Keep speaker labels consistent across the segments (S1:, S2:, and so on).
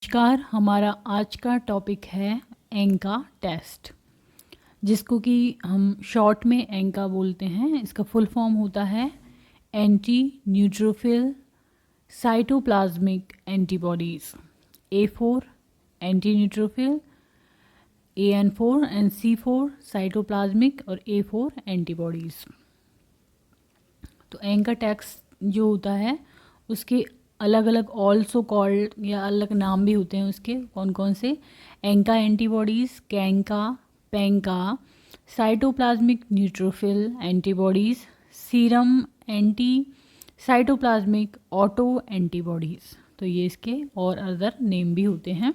S1: नमस्कार। हमारा आज का टॉपिक है एंका टेस्ट, जिसको कि हम शॉर्ट में एंका बोलते हैं। इसका फुल फॉर्म होता है anti neutrophil cytoplasmic antibodies. A4 anti neutrophil, AN4 and C4 cytoplasmic और A4 एंटीबॉडीज़। तो एंका टेस्ट जो होता है उसके अलग अलग ऑल्सो कॉल्ड या अलग नाम भी होते हैं उसके। कौन कौन से? ANCA antibodies, cANCA, pANCA, cytoplasmic neutrophil antibodies, serum anti cytoplasmic auto antibodies. तो ये इसके और अदर नेम भी होते हैं।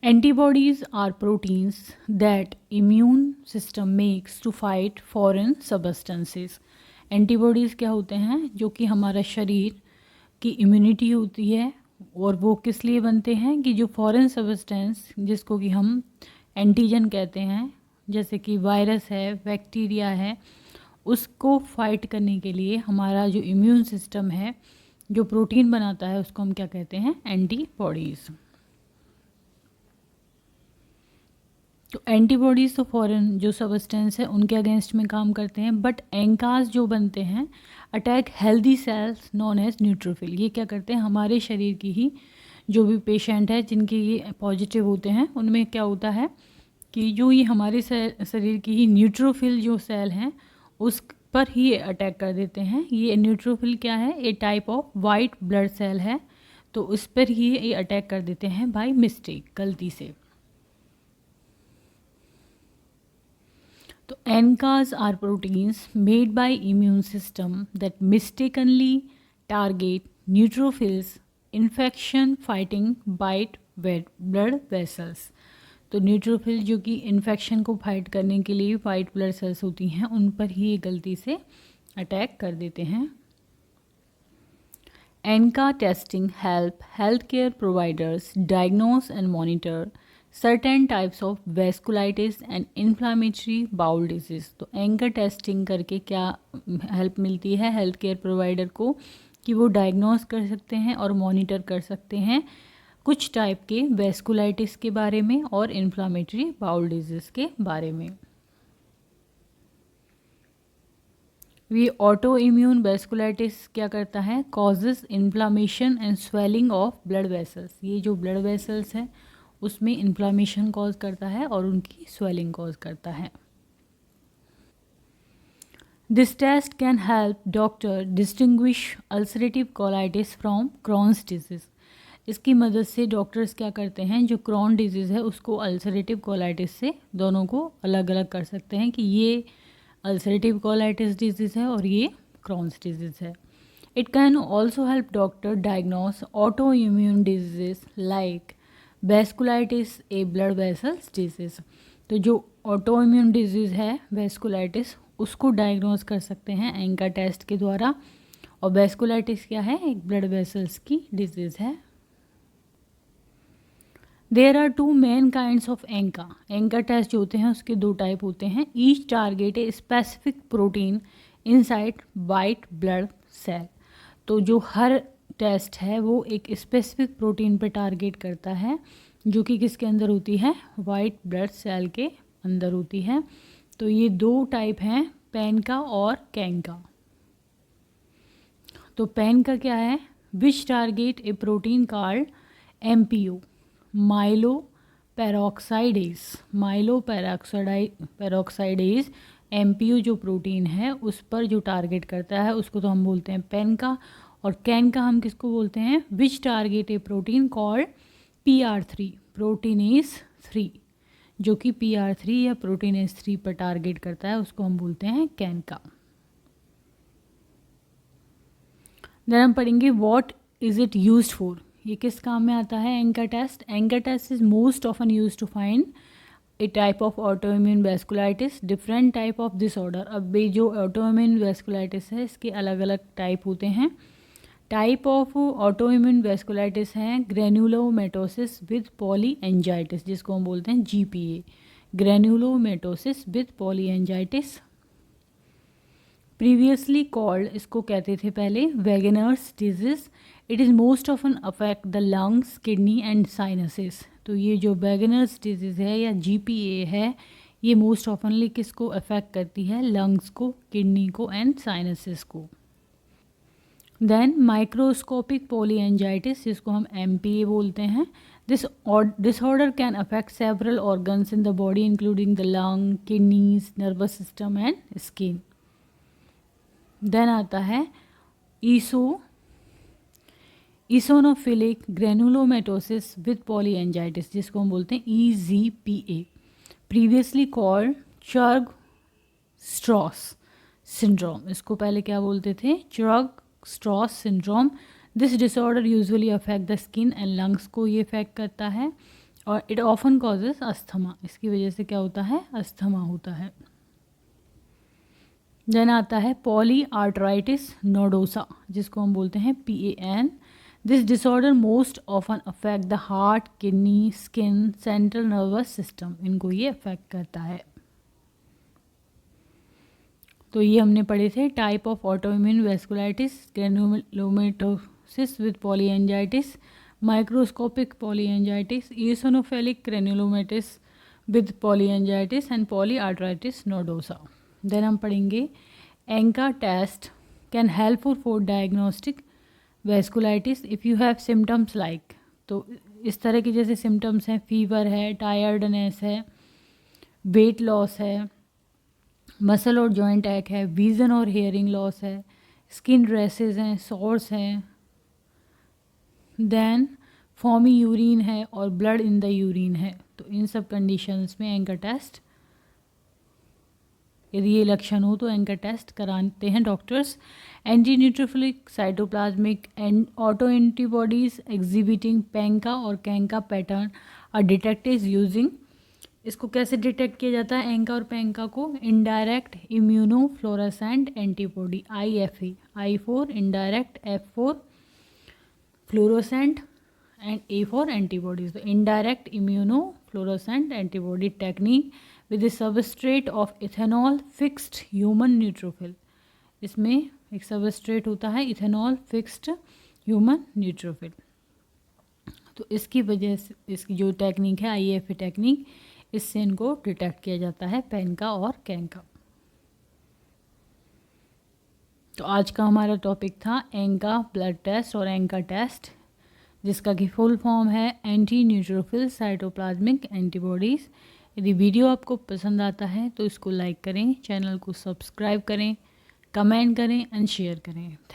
S1: Antibodies are proteins that immune system makes to fight foreign substances। Antibodies क्या होते हैं? जो कि हमारा शरीर की इम्यूनिटी होती है, और वो किस लिए बनते हैं कि जो फॉरेन सब्सटेंस जिसको कि हम एंटीजन कहते हैं, जैसे कि वायरस है, बैक्टीरिया है, उसको फाइट करने के लिए हमारा जो इम्यून सिस्टम है जो प्रोटीन बनाता है उसको हम क्या कहते हैं? एंटीबॉडीज़। तो एंटीबॉडीज़ तो फॉरेन जो सब्सटेंस है उनके अगेंस्ट में काम करते हैं, बट एंकास जो बनते हैं attack healthy cells known as neutrophil. ये क्या करते हैं? हमारे शरीर की ही जो भी पेशेंट है जिनके ये पॉजिटिव होते हैं उनमें क्या होता है कि जो ये हमारे शरीर की ही न्यूट्रोफिल जो सेल हैं उस पर ही अटैक कर देते हैं। ये न्यूट्रोफिल क्या है? A type of white blood cell है, तो उस पर ही ये अटैक कर देते हैं बाय मिस्टेक, गलती से। तो ANCAs are proteins made by immune system that mistakenly target neutrophils infection fighting white blood vessels. तो न्यूट्रोफिल जो कि इन्फेक्शन को फाइट करने के लिए वाइट ब्लड सेल्स होती हैं उन पर ही ये गलती से अटैक कर देते हैं। Enka testing help health care providers diagnose and monitor certain types of vasculitis and inflammatory bowel disease. तो एंका टेस्टिंग करके क्या हेल्प मिलती है हेल्थ केयर प्रोवाइडर को कि वो डायग्नोस कर सकते हैं और मॉनिटर कर सकते हैं कुछ टाइप के वेस्कुलाइटिस के बारे में और इन्फ्लामेटरी बाउल डिजीज़ के बारे में। ये ऑटो इम्यून वेस्कुलाइटिस क्या करता है? Causes inflammation and swelling of blood vessels. ये जो ब्लड वेसल्स है उसमें इन्फ्लामेशन कॉज करता है और उनकी स्वेलिंग कॉज करता है। This test can help doctor distinguish ulcerative colitis from Crohn's disease. इसकी मदद से डॉक्टर्स क्या करते हैं, जो क्रॉन डिजीज़ है उसको अल्सरेटिव कोलाइटिस से दोनों को अलग अलग कर सकते हैं कि ये अल्सरेटिव कोलाइटिस डिजीज़ है और ये क्रॉन्स डिजीज़ है। It can also help doctor diagnose auto immune disease like vasculitis A blood vessels disease. तो जो ऑटो इम्यून डिजीज़ है वेस्कुलाइटिस उसको डायग्नोस कर सकते हैं एंका टेस्ट के द्वारा। और वेस्कुलाइटिस क्या है? एक ब्लड वेसल्स की डिजीज़ है। There are two main kinds of ANCA. ANCA test जो होते हैं उसके दो टाइप होते हैं। Each target a specific protein inside white blood cell. तो जो हर टेस्ट है वो एक स्पेसिफिक प्रोटीन पे टारगेट करता है जो कि किसके अंदर होती है? वाइट ब्लड सेल के अंदर होती है। तो ये दो टाइप हैं, पेनका और कैंका। तो पेनका क्या है? Which target a protein called MPO myeloperoxidase. Myeloperoxidase MPO जो प्रोटीन है उस पर जो टारगेट करता है उसको तो हम बोलते हैं पेनका। और कैनका हम किसको बोलते हैं? विच target a protein called PR3 proteinase 3। जो कि PR3 या प्रोटीनेज 3 पर टारगेट करता है उसको हम बोलते हैं कैनका। देन हम पढ़ेंगे what is it used for. ये किस काम में आता है ANCA test? ANCA test is most often use to find a type of autoimmune vasculitis different type of disorder. अब ये जो ऑटोइम्यून वेस्कुलाइटिस है इसके अलग अलग टाइप होते हैं। टाइप ऑफ ऑटोइम्यून वेस्कुलाइटिस हैं ग्रेन्युलोमेटोसिस विद पॉलीएंजाइटिस, जिसको हम बोलते हैं GPA, granulomatosis with polyangiitis. Previously called, इसको कहते थे पहले Wegener's disease. It is most often affect the lungs, kidney and sinuses. तो ये जो वेगनर्स डिजीज़ है या GPA है, ये मोस्ट ऑफनली किसको अफेक्ट करती है? लंग्स को, किडनी को एंड साइनसेस को। देन माइक्रोस्कोपिक पॉलीएंजाइटिस, जिसको हम MPA बोलते हैं। This disorder can affect several organs in the body including the lung, kidneys, nervous system and skin. Then आता है ईसोनोफिलिक ग्रेनुलोमेटोसिस विद पॉलीएंजाइटिस, जिसको हम बोलते हैं EZPA, previously called Churg Strauss syndrome. इसको पहले क्या बोलते थे? Churg Strauss syndrome. This disorder usually affect the skin and lungs को ये इफेक्ट करता है, और इट ऑफन कॉजेज अस्थमा। इसकी वजह से क्या होता है? अस्थमा होता है। देन आता है पॉली आर्ट्राइटिस नोडोसा, जिसको हम बोलते हैं PAN। This disorder most often affect the heart, kidney, skin, central nervous system. इनको ये अफेक्ट करता है। तो ये हमने पढ़े थे type of autoimmune vasculitis, granulomatosis with polyangiitis, microscopic polyangiitis, eosinophilic granulomatosis with polyangiitis and polyarteritis nodosa. Then हम पढ़ेंगे ANCA test can helpful for diagnostic vasculitis if you have symptoms like. तो इस तरह के जैसे सिम्टम्स हैं, fever है, tiredness है, वेट लॉस है, मसल और जॉइंट एक है, विज़न और हेयरिंग लॉस है, स्किन रैसेस हैं, सोर्स हैं, देन फॉमी यूरिन है और ब्लड इन द यूरिन है। तो इन सब कंडीशंस में एंका टेस्ट, यदि ये लक्षण हो तो एंका टेस्ट कराते हैं doctors. Anti neutrophilic cytoplasmic and auto antibodies exhibiting pANCA और cANCA pattern are detected using. इसको कैसे डिटेक्ट किया जाता है एंका और पेंका को? Indirect immunofluorescent antibody IFE, I for indirect, F for fluorescent and A for antibodies. तो indirect immunofluorescent antibody technique with the substrate of ethanol fixed human neutrophil. इसमें एक substrate होता है ethanol fixed human neutrophil. तो इसकी वजह से इसकी जो टेक्निक है IFE टेक्निक, इससे इनको डिटेक्ट किया जाता है पेंका और कैंका। तो आज का हमारा टॉपिक था एंका ब्लड टेस्ट और एंका टेस्ट, जिसका कि फुल फॉर्म है एंटी न्यूट्रोफिल साइटोप्लाज्मिक एंटीबॉडीज़। यदि वीडियो आपको पसंद आता है तो इसको लाइक करें, चैनल को सब्सक्राइब करें, कमेंट करें एंड शेयर करें। थैंक